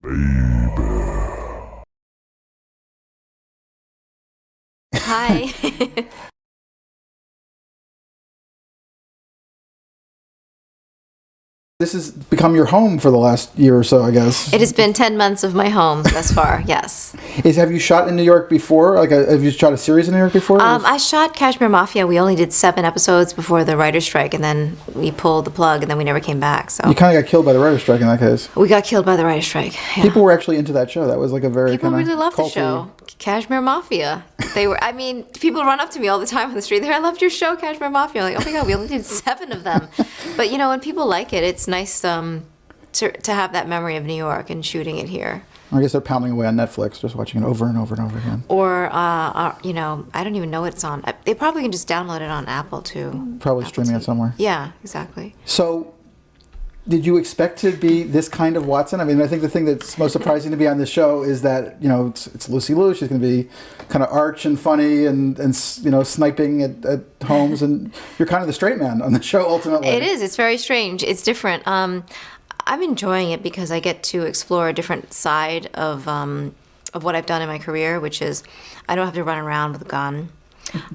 Hi. This has become your home for the last year or so, I guess. It has been 10 months of my home thus far, yes. Have you shot in New York before? Have you shot a series in New York before? I shot Kashmir Mafia. We only did 7 episodes before the writer's strike, and then we pulled the plug, and then we never came back. So You kind of got killed by the writer's strike in that case. we got killed by the writer's strike. Yeah. People were actually into that show. That was like a very People kind of really loved the show, Kashmir Mafia. They were. I mean, people run up to me all the time on the street. They're, I loved your show, Kashmir Mafia. I'm like, oh my god, we only did 7 of them. But you know, when people like it, it's nice to have that memory of New York and shooting it here. I guess they're pounding away on Netflix, just watching it over and over and over again. Or, you know, I don't even know what it's on. They probably can just download it on Apple too. Probably Apple streaming TV. it somewhere. Yeah, exactly. So, did you expect to be this kind of Watson? I mean, I think the thing that's most surprising to be on this show is that, you know, it's Lucy Liu. She's going to be kind of arch and funny and you know, sniping at Holmes. And you're kind of the straight man on the show, ultimately. It is. It's very strange. It's different. I'm enjoying it because I get to explore a different side of what I've done in my career, which is I don't have to run around with a gun.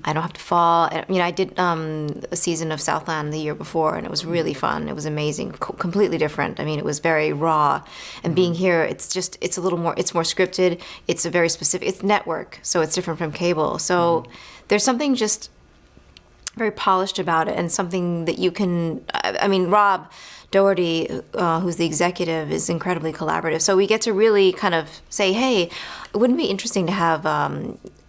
I don't have to fall. I mean, I did a season of Southland the year before, and it was really fun. It was amazing, completely different. I mean, it was very raw. And being here, it's a little more, it's more scripted. It's a very specific, it's network, so it's different from cable. So there's something just very polished about it, and something that you can, I mean, Rob Doherty, who's the executive, is incredibly collaborative. So we get to really kind of say, hey, it wouldn't be interesting to have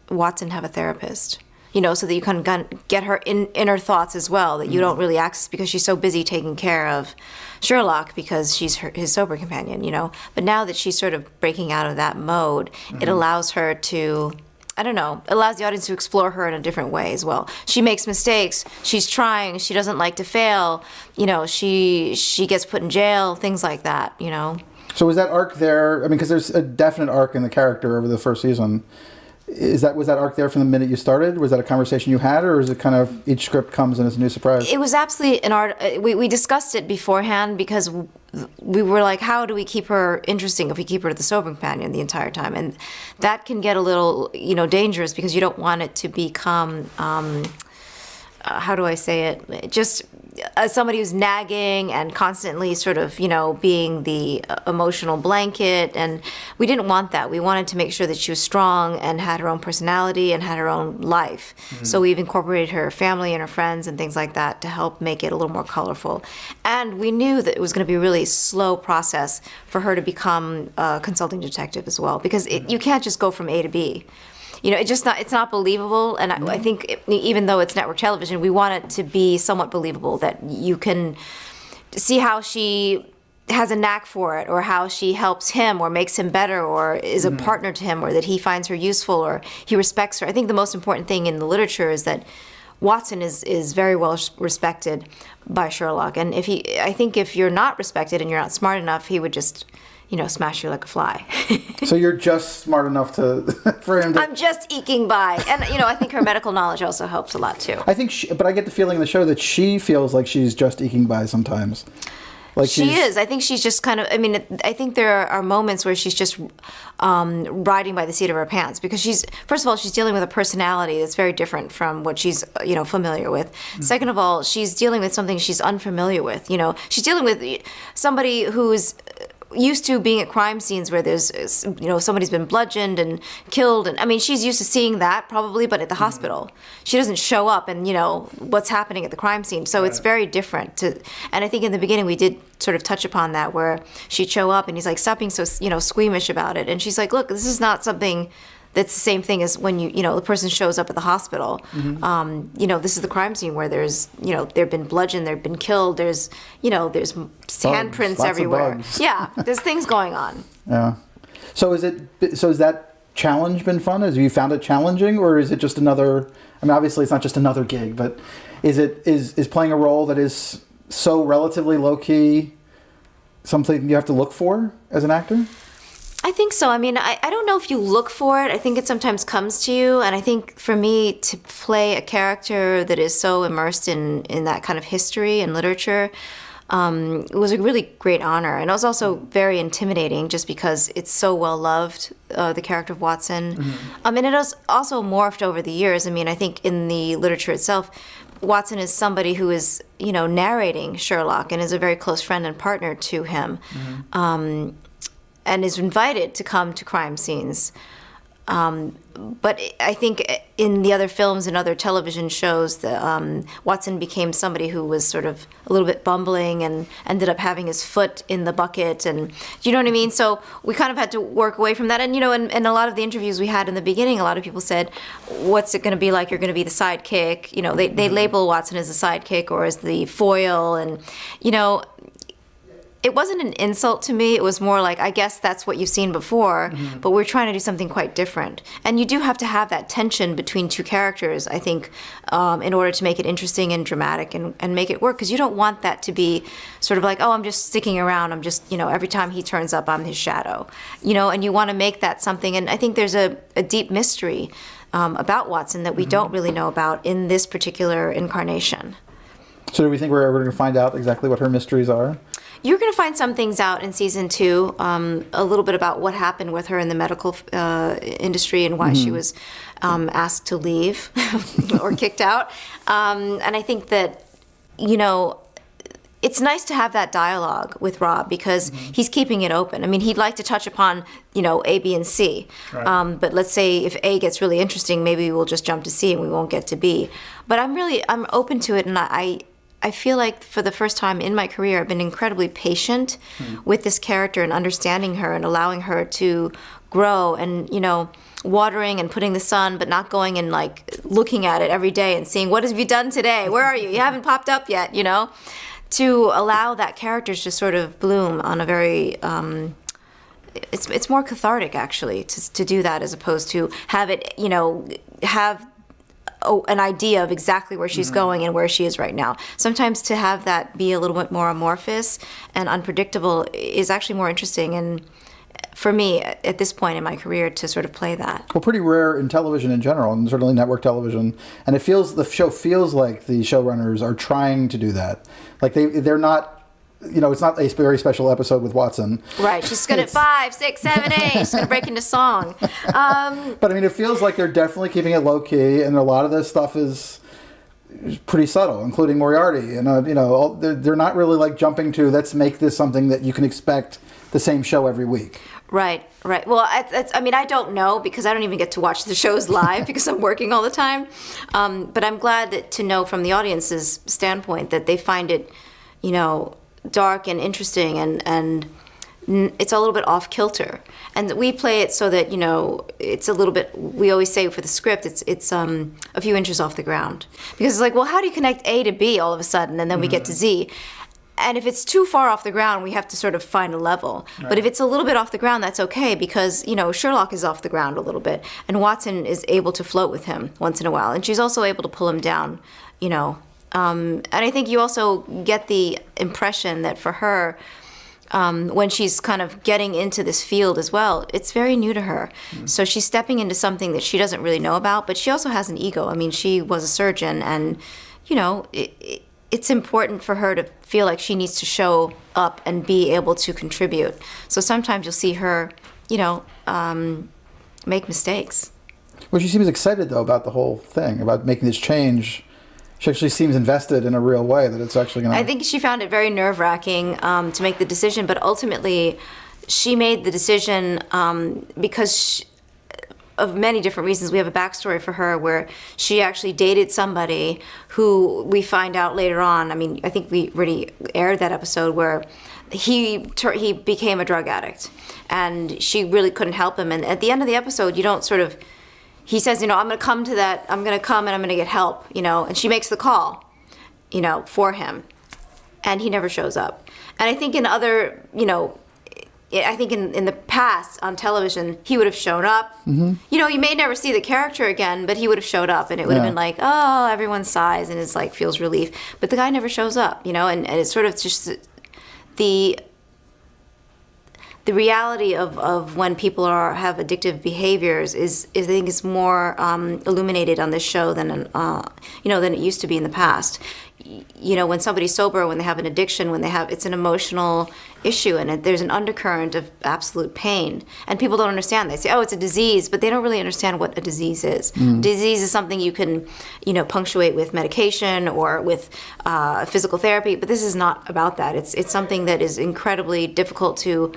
Watson have a therapist, you know, so that you can get her inner thoughts as well, that you don't really access because she's so busy taking care of Sherlock because she's his sober companion, you know. But now that she's sort of breaking out of that mode, it allows her to, I don't know, allows the audience to explore her in a different way as well. She makes mistakes. She's trying. She doesn't like to fail. You know, she gets put in jail, things like that, you know. So was that arc there? I mean, because there's a definite arc in the character over the first season. Was that arc there from the minute you started? Was that a conversation you had, or is it kind of each script comes and it's a new surprise? It was absolutely an art. We discussed it beforehand because we were like, how do we keep her interesting if we keep her the sober companion the entire time? And that can get a little, you know, dangerous because you don't want it to become, how do I say it? Just somebody who's nagging and constantly sort of, you know, being the emotional blanket. And we didn't want that. We wanted to make sure that she was strong and had her own personality and had her own life. So we've incorporated her family and her friends and things like that to help make it a little more colorful. And we knew that it was going to be a really slow process for her to become a consulting detective as well, because you can't just go from A to B. You know, it's not believable, and I think even though it's network television, we want it to be somewhat believable, that you can see how she has a knack for it, or how she helps him or makes him better, or is a partner to him, or that he finds her useful, or he respects her. I think the most important thing in the literature is that Watson is very well respected by Sherlock, and I think if you're not respected and you're not smart enough, he would just, you know, smash you like a fly. So you're just smart enough for him to... I'm just eking by. And, you know, I think her medical knowledge also helps a lot, too. I think but I get the feeling in the show that she feels like she's just eking by sometimes. Like she is. I think she's just kind of, I mean, I think there are moments where she's just riding by the seat of her pants, because first of all, she's dealing with a personality that's very different from what she's, you know, familiar with. Second of all, she's dealing with something she's unfamiliar with. You know, she's dealing with somebody who's used to being at crime scenes where there's, you know, somebody's been bludgeoned and killed, and I mean, she's used to seeing that probably, but at the hospital, she doesn't show up and, you know, what's happening at the crime scene. So it's very different. And I think in the beginning we did sort of touch upon that, where she'd show up and he's like, stop being so, you know, squeamish about it, and she's like, look, this is not something that's the same thing as when you know, the person shows up at the hospital. You know, this is the crime scene where there's, you know, they've been bludgeoned, they've been killed, there's, you know, there's handprints everywhere. Yeah, there's things going on. Yeah. So has that challenge been fun? Have you found it challenging, or is it just another, I mean, obviously it's not just another gig, but is playing a role that is so relatively low key something you have to look for as an actor? I think so. I mean, I don't know if you look for it. I think it sometimes comes to you. And I think for me to play a character that is so immersed in that kind of history and literature, It was a really great honor, and it was also very intimidating just because it's so well loved, the character of Watson. And it has also morphed over the years. I mean, I think in the literature itself, Watson is somebody who is, narrating Sherlock and is a very close friend and partner to him, and is invited to come to crime scenes. But I think in the other films and other television shows, Watson became somebody who was sort of a little bit bumbling and ended up having his foot in the bucket, and you know what I mean? So we kind of had to work away from that. And, in a lot of the interviews we had in the beginning, a lot of people said, what's it going to be like? You're going to be the sidekick. They label Watson as the sidekick or as the foil, and, it wasn't an insult to me. It was more like, I guess that's what you've seen before, but we're trying to do something quite different. And you do have to have that tension between two characters, I think, in order to make it interesting and dramatic and make it work. Because you don't want that to be sort of like, oh, I'm just sticking around. I'm just, every time he turns up, I'm his shadow. And you want to make that something. And I think there's a deep mystery about Watson that we don't really know about in this particular incarnation. So do we think we're ever going to find out exactly what her mysteries are? You're going to find some things out in season 2, a little bit about what happened with her in the medical industry and why she was asked to leave or kicked out. And I think that, it's nice to have that dialogue with Rob because he's keeping it open. I mean, he'd like to touch upon, A, B, and C. Right. But let's say if A gets really interesting, maybe we'll just jump to C and we won't get to B. But I'm open to it, and I feel like for the first time in my career, I've been incredibly patient with this character and understanding her and allowing her to grow and, watering and putting the sun, but not going and like looking at it every day and seeing, what have you done today? Where are you? You haven't popped up yet, to allow that character to sort of bloom on a very, it's more cathartic actually to do that as opposed to have it, have an idea of exactly where she's going and where she is right now. Sometimes to have that be a little bit more amorphous and unpredictable is actually more interesting, and for me at this point in my career to sort of play that. Well, pretty rare in television in general, and certainly network television. And the show feels like the showrunners are trying to do that. Like they're not. It's not a very special episode with Watson. Right. She's going to 5, 6, 7, 8. She's going to break into song. But I mean, it feels like they're definitely keeping it low key, and a lot of this stuff is pretty subtle, including Moriarty. And they're not really like jumping to let's make this something that you can expect the same show every week. Right. Well, I don't know because I don't even get to watch the shows live because I'm working all the time. But I'm glad to know from the audience's standpoint that they find it, dark and interesting and it's a little bit off kilter, and we play it so that it's a little bit, we always say for the script it's a few inches off the ground, because it's like, well, how do you connect A to B all of a sudden and then we get to Z? And if it's too far off the ground, we have to sort of find a level. Right. But if it's a little bit off the ground, that's okay, because Sherlock is off the ground a little bit, and Watson is able to float with him once in a while, and she's also able to pull him down, and I think you also get the impression that for her, when she's kind of getting into this field as well, it's very new to her. So she's stepping into something that she doesn't really know about, but she also has an ego. I mean, she was a surgeon, and, it's important for her to feel like she needs to show up and be able to contribute. So sometimes you'll see her, make mistakes. Well, she seems excited, though, about the whole thing, about making this change. She actually seems invested in a real way that it's actually going to... I think she found it very nerve-wracking to make the decision, but ultimately she made the decision because of many different reasons. We have a backstory for her where she actually dated somebody who we find out later on. I mean, I think we already aired that episode where he became a drug addict, and she really couldn't help him. And at the end of the episode, you don't sort of... He says, I'm going to come to that, I'm going to come and I'm going to get help, and she makes the call, for him, and he never shows up. And I think in other, I think in the past on television, he would have shown up. Mm-hmm. You may never see the character again, but he would have showed up, and it would have been like, oh, everyone sighs and is like, feels relief. But the guy never shows up, and it's sort of just the reality of when people have addictive behaviors is I think is more illuminated on this show than than it used to be in the past. when somebody's sober, when they have an addiction, it's an emotional issue, and there's an undercurrent of absolute pain. And people don't understand. They say, oh, it's a disease, but they don't really understand what a disease is. Disease is something you can, punctuate with medication or with physical therapy, but this is not about that. It's something that is incredibly difficult to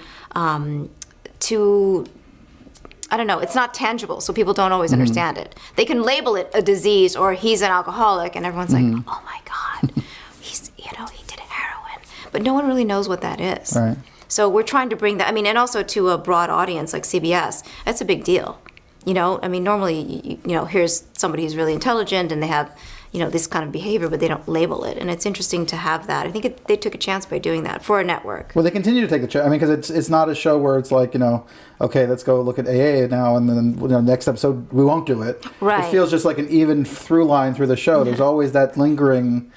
I don't know, it's not tangible, so people don't always understand it. They can label it a disease or he's an alcoholic, and everyone's like, oh my God, he's, he did heroin. But no one really knows what that is. Right. So we're trying to bring that, and also to a broad audience like CBS, that's a big deal. Normally, here's somebody who's really intelligent and they have, this kind of behavior, but they don't label it. And it's interesting to have that. I think they took a chance by doing that for a network. Well, they continue to take the chance. Because it's not a show where it's like, okay, let's go look at AA now, and then next episode we won't do it. Right. It feels just like an even through line through the show. There's always that lingering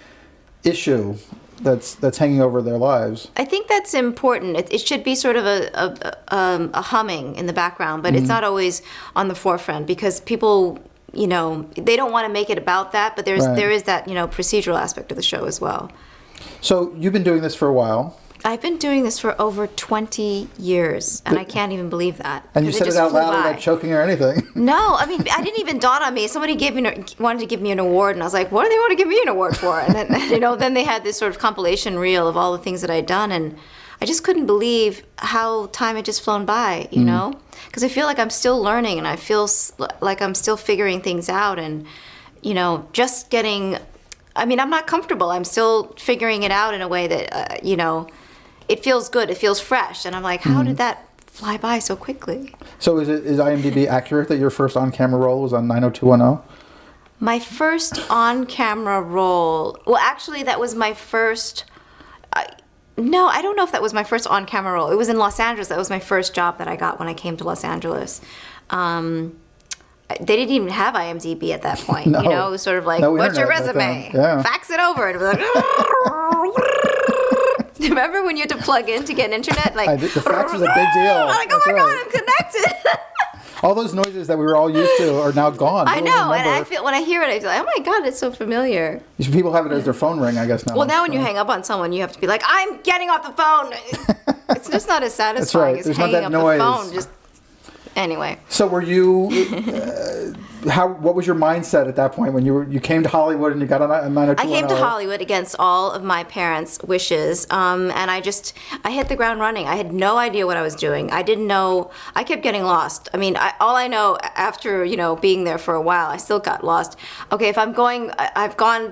issue that's hanging over their lives. I think that's important. It should be sort of a humming in the background, but it's not always on the forefront because people, they don't want to make it about that, but there is that, procedural aspect of the show as well. So you've been doing this for a while. I've been doing this for over 20 years, and I can't even believe that. And you said it out loud without choking or anything. No, I didn't even dawn on me. Somebody wanted to give me an award, and I was like, what do they want to give me an award for? And then, then they had this sort of compilation reel of all the things that I'd done, and I just couldn't believe how time had just flown by, Because I feel like I'm still learning, and I feel like I'm still figuring things out, and, just getting... I'm not comfortable. I'm still figuring it out in a way that, it feels good. It feels fresh. And I'm like, how did that fly by so quickly? So is IMDb accurate that your first on-camera role was on 90210? My first on-camera role... Well, actually, that was my first... No, I don't know if that was my first on-camera role. It was in Los Angeles. That was my first job that I got when I came to Los Angeles. They didn't even have IMDb at that point. No. It was sort of like, what's your resume? Yeah. Fax it over. And it was like, remember when you had to plug in to get internet? Like, the fax was a big deal. I'm like, oh my God, I'm connected. All those noises that we were all used to are now gone. I know, and I feel when I hear it, I feel like, oh my God, it's so familiar. People have it as their phone ring, I guess now. Well, now when you hang up on someone, you have to be like, I'm getting off the phone. It's just not as satisfying as hanging up the phone. Just anyway. So were you? What was your mindset at that point when you came to Hollywood and you got on 90210? I came to Hollywood against all of my parents' wishes, and I hit the ground running. I had no idea what I was doing. I didn't know. I kept getting lost. All I know after being there for a while, I still got lost. Okay, if I've gone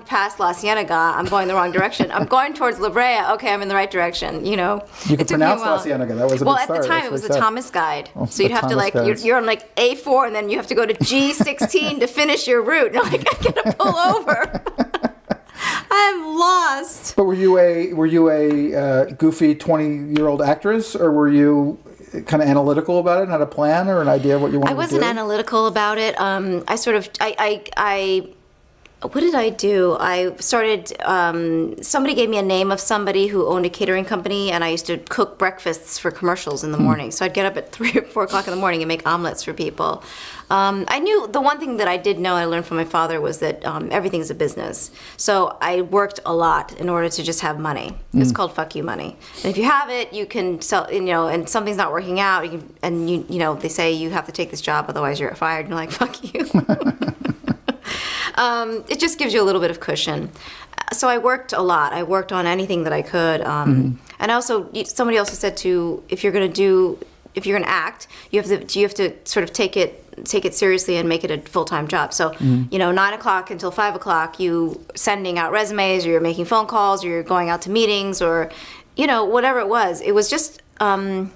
past La Cienega, I'm going the wrong direction. I'm going towards La Brea. Okay, I'm in the right direction. You could pronounce La Cienega. That was a big at start. the time it was the Thomas Guide, so you'd have to you're on like A4, and then you have to go to G16 to finish your route. And I'm like, I gotta pull over. I'm lost. But were you a goofy 20-year-old actress, or were you kind of analytical about it and had a plan or an idea of what you wanted to do? I wasn't analytical about it. What did I do? I started, somebody gave me a name of somebody who owned a catering company, and I used to cook breakfasts for commercials in the morning. So I'd get up at 3 or 4 o'clock in the morning and make omelets for people. I knew the one thing that I did know I learned from my father was that everything's a business. So I worked a lot in order to just have money. It's called fuck you money. And if you have it, you can sell, and something's not working out, they say you have to take this job, otherwise you're fired. And you're like, fuck you. It just gives you a little bit of cushion. So I worked a lot. I worked on anything that I could. And also, somebody also said if you're going to act, you have to sort of take it seriously and make it a full-time job. So, 9 o'clock until 5 o'clock, you sending out resumes, or you're making phone calls, or you're going out to meetings, or, whatever it was. It was just, I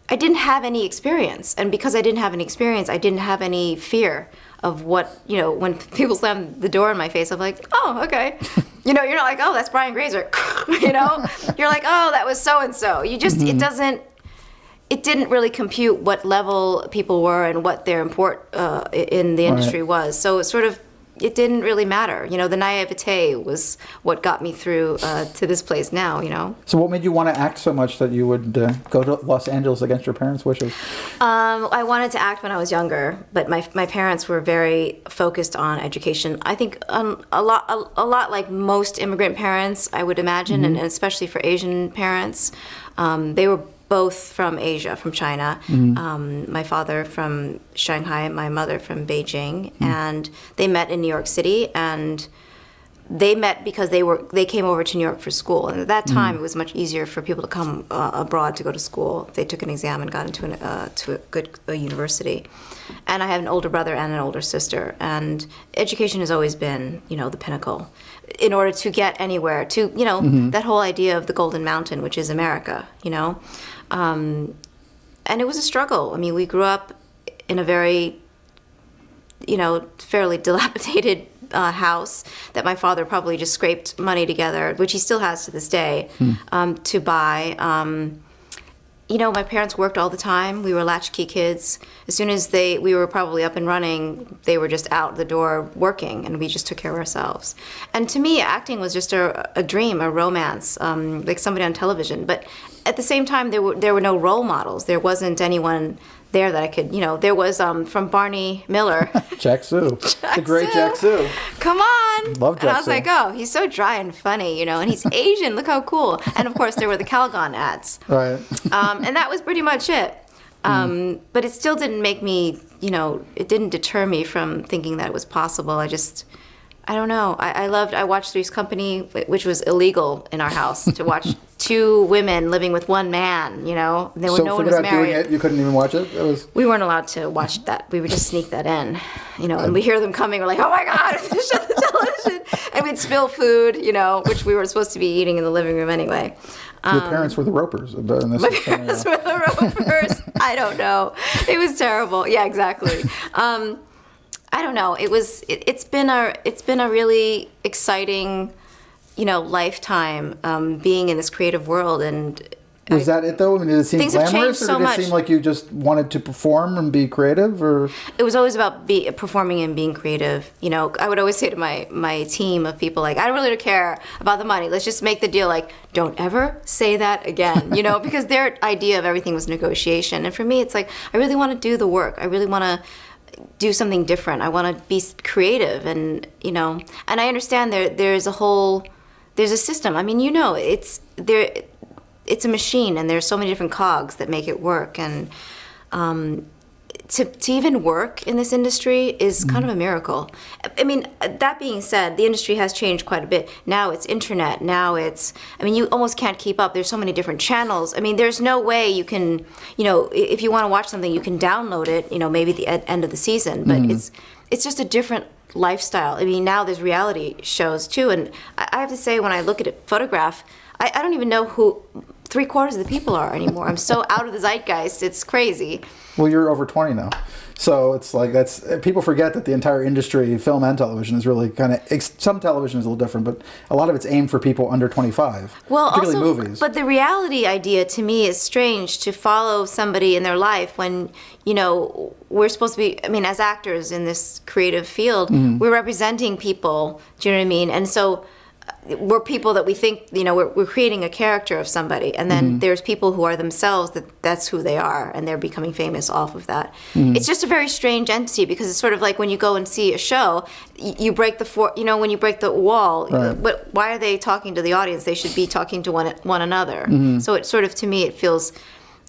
didn't have any experience. And because I didn't have any experience, I didn't have any fear of what, when people slam the door in my face, I'm like, oh, okay. You're not like, oh, that's Brian Grazer. You're like, oh, that was so-and-so. You just, it didn't really compute what level people were and what their import in the industry was. So it sort of, it didn't really matter. You know, the naivete was what got me through to this place now, you know. So what made you want to act so much that you would go to Los Angeles against your parents' wishes? I wanted to act when I was younger, but my parents were very focused on education. I think a lot like most immigrant parents, I would imagine, and especially for Asian parents. They were both from Asia, from China. My father from Shanghai, my mother from Beijing, and they met in New York City, and they met because they came over to New York for school. And at that time, it was much easier for people to come abroad to go to school. They took an exam and got into to a good university. And I have an older brother and an older sister, and education has always been, you know, the pinnacle. In order to get anywhere, to, you know, that whole idea of the Golden Mountain, which is America, you know. And it was a struggle. I mean, we grew up in a very, you know, fairly dilapidated house that my father probably just scraped money together, which he still has to this day, to buy. You know, my parents worked all the time. We were latchkey kids. As soon as we were probably up and running, they were just out the door working, and we just took care of ourselves. And to me, acting was just a dream, a romance, like somebody on television. But at the same time, there were no role models. There wasn't anyone there that I could, you know, there was from Barney Miller. Jack Sue. The great Jack Sue. Come on. Love Jack And I was Sue. like, oh, he's so dry and funny, you know, and he's Asian. Look how cool. And of course, there were the Calgon ads. Right. And that was pretty much it. But it still didn't make me, you know, it didn't deter me from thinking that it was possible. I don't know. I watched Three's Company, which was illegal in our house, to watch two women living with one man, you know. There were So no one forget was about doing married. it. You couldn't even watch it. It was. We weren't allowed to watch that. We would just sneak that in, you know. And we hear them coming. We're like, oh my God, shut the television. And we'd spill food, you know, which we were supposed to be eating in the living room anyway. Your parents were the ropers. In this My parents were the ropers. I don't know. It was terrible. Yeah, exactly. I don't know. It's been a really exciting, you know, lifetime being in this creative world. And was that it though? I mean, did it seem Things have glamorous, changed or so did it much. seem like you just wanted to perform and be creative, or? it was always about performing and being creative. You know, I would always say to my team of people, like, I really don't care about the money. Let's just make the deal. Like, don't ever say that again. You know, because their idea of everything was negotiation. And for me, it's like, I really want to do the work. I really want to do something different. I want to be creative, and, you know, and I understand there's a system. I mean, you know, it's a machine, and there's so many different cogs that make it work. And to even work in this industry is kind of a miracle. I mean, that being said, the industry has changed quite a bit. Now it's internet. Now I mean, you almost can't keep up. There's so many different channels. I mean, there's no way you can, you know, if you want to watch something, you can download it, you know, maybe at the end of the season. But it's just a different lifestyle. I mean, now there's reality shows too. And I have to say, when I look at a photograph, I don't even know who 3/4 of the people are anymore. I'm so out of the zeitgeist. It's crazy. Well, you're over 20 now. So it's like people forget that the entire industry, film and television, is really kind of, some television is a little different, but a lot of it's aimed for people under 25, Well, particularly also, movies. but the reality idea to me is strange, to follow somebody in their life when, you know, we're supposed to be, I mean, as actors in this creative field, we're representing people, do you know what I mean? And so we're people that we think, you know, we're creating a character of somebody, and then there's people who are themselves, that's who they are, and they're becoming famous off of that. It's just a very strange entity, because it's sort of like when you go and see a show, you break when you break the wall, Right. but why are they talking to the audience? They should be talking to one another. So it sort of, to me, it feels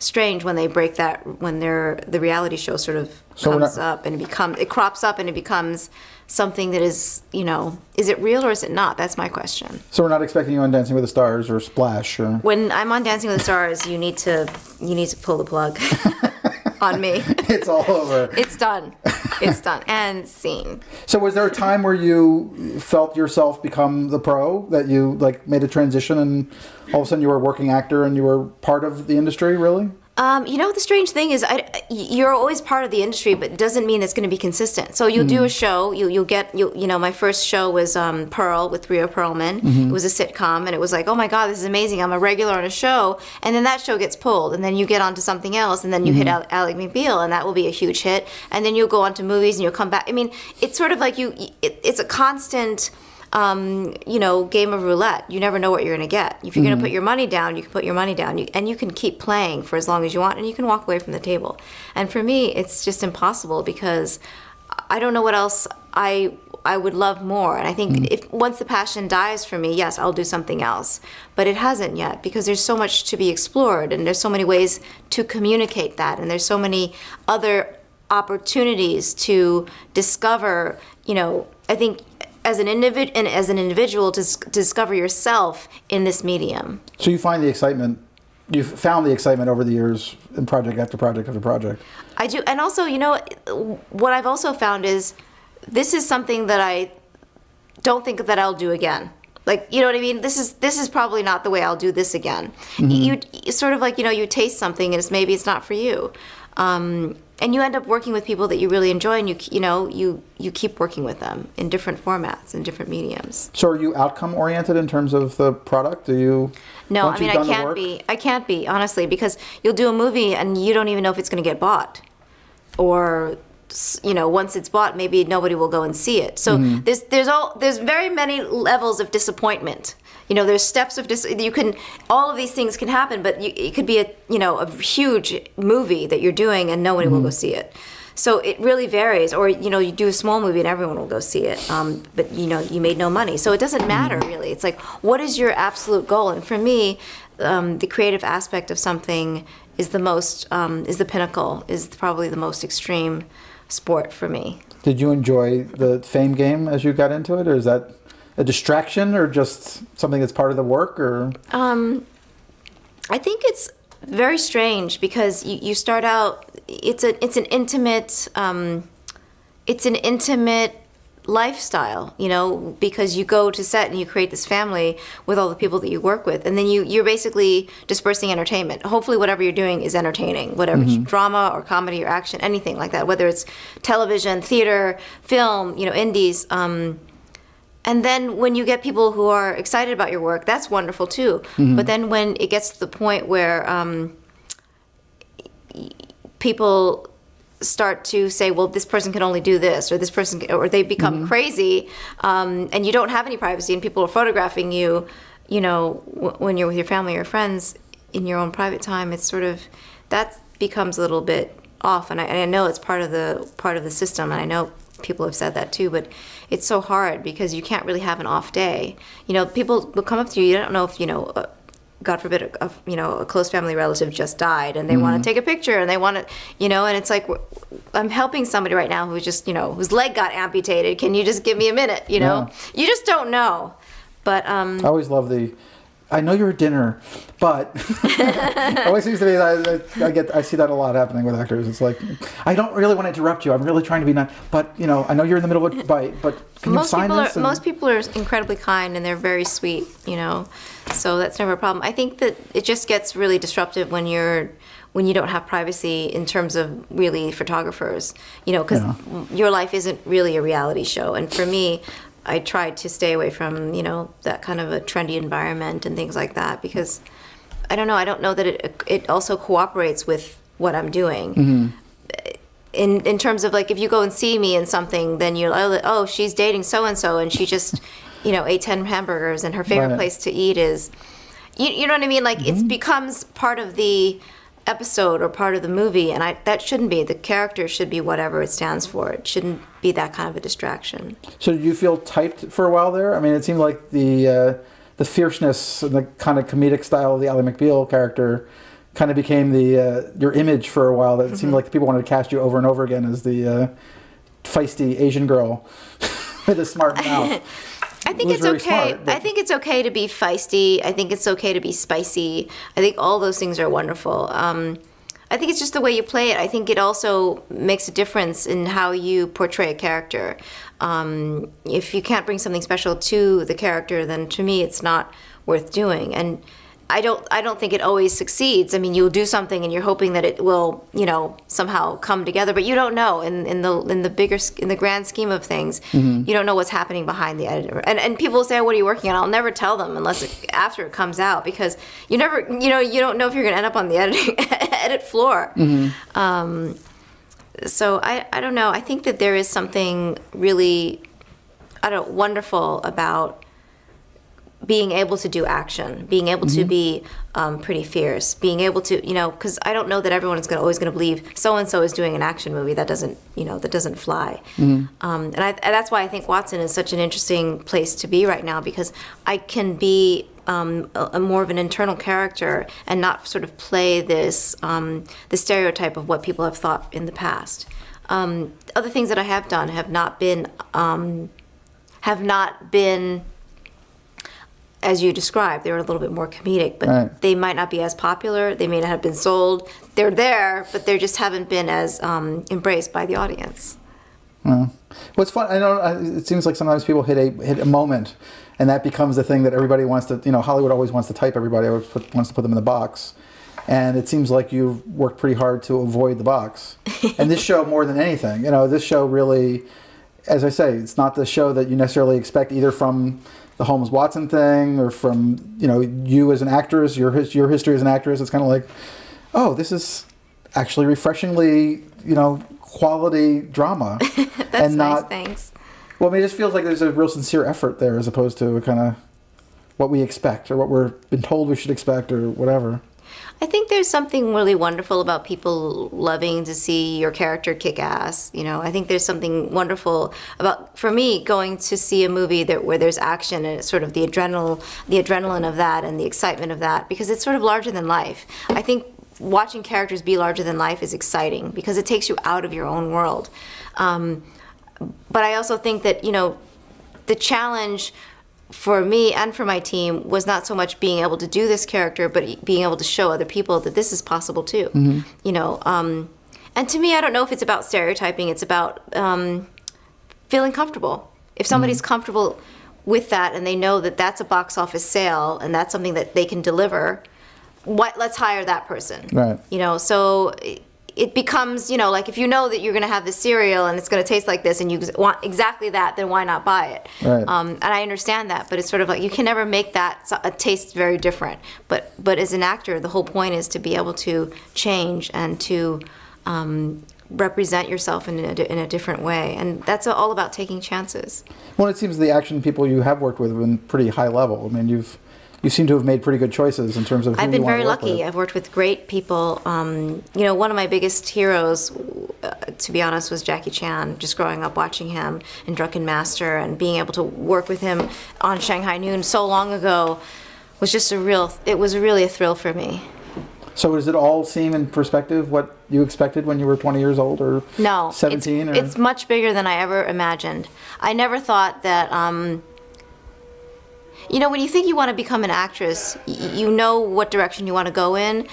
strange when they break that, when the reality show sort of comes up and it crops up and it becomes something that is, you know, is it real or is it not? That's my question. So we're not expecting you on Dancing with the Stars or Splash or... When I'm on Dancing with the Stars, you need to pull the plug on me. It's all over. It's done. It's done. And scene. So was there a time where you felt yourself become the pro, that you like made a transition and all of a sudden you were a working actor and you were part of the industry, really? The strange thing is, you're always part of the industry, but it doesn't mean it's going to be consistent. So you'll do a show, my first show was Pearl with Rhea Perlman. It was a sitcom, and it was like, oh my God, this is amazing. I'm a regular on a show, and then that show gets pulled, and then you get onto something else, and then you hit Ally McBeal, and that will be a huge hit, and then you'll go on to movies, and you'll come back. I mean, it's sort of like it's a constant. Game of roulette. You never know what you're going to get. If you're going to put your money down, you can put your money down, and you can keep playing for as long as you want, and you can walk away from the table. And for me, it's just impossible because I don't know what else I would love more. And I think if once the passion dies for me, yes, I'll do something else. But it hasn't yet because there's so much to be explored, and there's so many ways to communicate that, and there's so many other opportunities to discover. I think. As an individual, to discover yourself in this medium. So you find the excitement. You've found the excitement over the years in project after project after project. I do, and also, what I've also found is this is something that I don't think that I'll do again. Like, you know what I mean? This is probably not the way I'll do this again. You sort of like you taste something and maybe it's not for you. And you end up working with people that you really enjoy, and you keep working with them in different formats and different mediums. So are you outcome oriented in terms of the product? Do you? No, I mean I can't be. I can't be, honestly, because you'll do a movie and you don't even know if it's going to get bought, or once it's bought, maybe nobody will go and see it. So there's very many levels of disappointment. There's steps of all of these things can happen, but it could be a huge movie that you're doing and nobody will go see it. So it really varies. Or, you do a small movie and everyone will go see it, but you made no money. So it doesn't matter really. It's like, what is your absolute goal? And for me, the creative aspect of something is the pinnacle, is probably the most extreme sport for me. Did you enjoy the fame game as you got into it, or is that a distraction, or just something that's part of the work, or? I think it's very strange because you start out. It's an intimate lifestyle, because you go to set and you create this family with all the people that you work with, and then you're basically dispersing entertainment. Hopefully, whatever you're doing is entertaining, whatever it's drama or comedy or action, anything like that. Whether it's television, theater, film, indies. And then when you get people who are excited about your work, that's wonderful too. But then when it gets to the point where people start to say, well, this person can only do this, or this person, or they become crazy, and you don't have any privacy, and people are photographing you, when you're with your family or friends in your own private time, it's sort of, that becomes a little bit off. And I know it's part of the system, and I know people have said that too, but it's so hard because you can't really have an off day. People will come up to you. You don't know if God forbid, a close family relative just died, and they want to take a picture, and they want to, and it's like, I'm helping somebody right now who's just, whose leg got amputated. Can you just give me a minute? Yeah. You just don't know. But I always love I know you're at dinner, but it always seems to me I see that a lot happening with actors. It's like, I don't really want to interrupt you. I'm really trying to be nice, but I know you're in the middle of a bite. But can you sign this? Most people are incredibly kind, and they're very sweet. So that's never a problem. I think that it just gets really disruptive when you don't have privacy in terms of really photographers. Because your life isn't really a reality show, and for me, I tried to stay away from, that kind of a trendy environment and things like that, because I don't know that it also cooperates with what I'm doing. In terms of, like, if you go and see me in something, then you're like, oh, she's dating so-and-so, and she just, ate 10 hamburgers, and her favorite place to eat is, you know what I mean? Like, it becomes part of the episode or part of the movie, and that shouldn't be. The character should be whatever it stands for. It shouldn't be that kind of a distraction. So did you feel typed for a while there? I mean, it seemed like the fierceness and the kind of comedic style of the Ally McBeal character kind of became your image for a while. That it seemed like people wanted to cast you over and over again as the feisty Asian girl with a smart mouth. I think it's okay. Smart, I think it's okay to be feisty. I think it's okay to be spicy. I think all those things are wonderful. I think it's just the way you play it. I think it also makes a difference in how you portray a character. If you can't bring something special to the character, then to me it's not worth doing. And I don't think it always succeeds. I mean, you'll do something and you're hoping that it will, somehow come together, but you don't know in the grand scheme of things. You don't know what's happening behind the editor. And people will say, "Oh, what are you working on?" I'll never tell them after it comes out, because you never, you don't know if you're going to end up on the edit floor. So I don't know. I think that there is something really, wonderful about being able to do action, being able to be pretty fierce, being able to, because I don't know that everyone is always going to believe so-and-so is doing an action movie. That doesn't fly. And that's why I think Watson is such an interesting place to be right now, because I can be a more of an internal character and not sort of play this the stereotype of what people have thought in the past. Other things that I have done have not been as you described. They're a little bit more comedic, but they might not be as popular. They may not have been sold. They're there, but they just haven't been as embraced by the audience. Well, what's fun, I know it seems like sometimes people hit a moment, and that becomes the thing that everybody wants to, Hollywood always wants to type everybody, always wants to put them in the box. And it seems like you've worked pretty hard to avoid the box. And this show, more than anything, this show really, as I say, it's not the show that you necessarily expect either from the Holmes Watson thing or from, you as an actress, your history as an actress. It's kind of like, oh, this is actually refreshingly, quality drama. That's nice, thanks. Well, it just feels like there's a real sincere effort there, as opposed to kind of what we expect or what we're been told we should expect or whatever. I think there's something really wonderful about people loving to see your character kick ass. I think there's something wonderful about, for me, going to see a movie where there's action, and it's sort of the adrenaline of that and the excitement of that, because it's sort of larger than life. I think watching characters be larger than life is exciting because it takes you out of your own world. But I also think that, the challenge for me and for my team was not so much being able to do this character, but being able to show other people that this is possible too. And to me, I don't know if it's about stereotyping. It's about feeling comfortable. If somebody's comfortable with that and they know that that's a box office sale and that's something that they can deliver, let's hire that person. Right. So it becomes, like if you know that you're going to have this cereal and it's going to taste like this and you want exactly that, then why not buy it? Right. And I understand that, but it's sort of like you can never make that taste very different. But as an actor, the whole point is to be able to change and to represent yourself in a different way. And that's all about taking chances. Well, it seems the action people you have worked with have been pretty high level. I mean, you seem to have made pretty good choices in terms of who I've been you want very to work lucky. with. I've worked with great people. One of my biggest heroes, to be honest, was Jackie Chan. Just growing up watching him in Drunken Master and being able to work with him on Shanghai Noon so long ago was just really a thrill for me. So does it all seem in perspective what you expected when you were 20 years old or 17? It's much bigger than I ever imagined. I never thought that... when you think you want to become an actress, you know what direction you want to go in,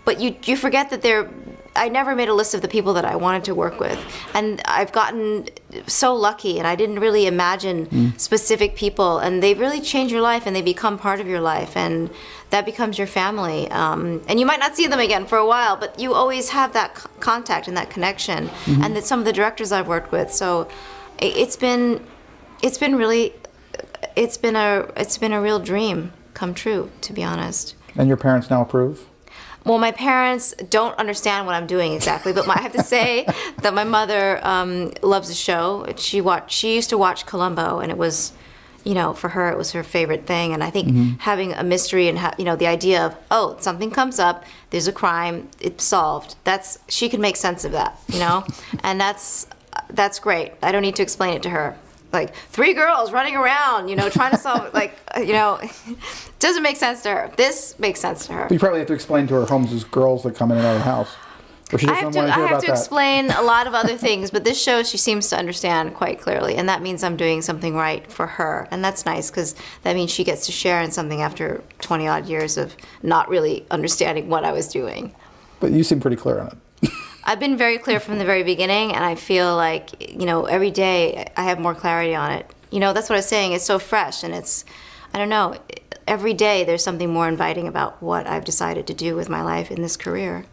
but you forget that I never made a list of the people that I wanted to work with. And I've gotten so lucky, and I didn't really imagine specific people, and they really change your life, and they become part of your life, and that becomes your family. And you might not see them again for a while, but you always have that contact and that connection, and that some of the directors I've worked with. So it's been a real dream come true, to be honest. And your parents now approve? Well, my parents don't understand what I'm doing exactly, but I have to say that my mother loves the show. She used to watch Columbo, and it was, for her it was her favorite thing. And I think having a mystery and the idea of something comes up, there's a crime, it's solved. She can make sense of that, and that's great. I don't need to explain it to her. Like 3 girls running around, trying to solve doesn't make sense to her. This makes sense to her. But you probably have to explain to her Holmes's girls that come in and out of the house. Or she doesn't want to hear about that. I have to explain a lot of other things, but this show she seems to understand quite clearly, and that means I'm doing something right for her, and that's nice because that means she gets to share in something after 20 odd years of not really understanding what I was doing. But you seem pretty clear on it. I've been very clear from the very beginning, and I feel like, every day I have more clarity on it. That's what I was saying. It's so fresh, and I don't know. every day there's something more inviting about what I've decided to do with my life in this career.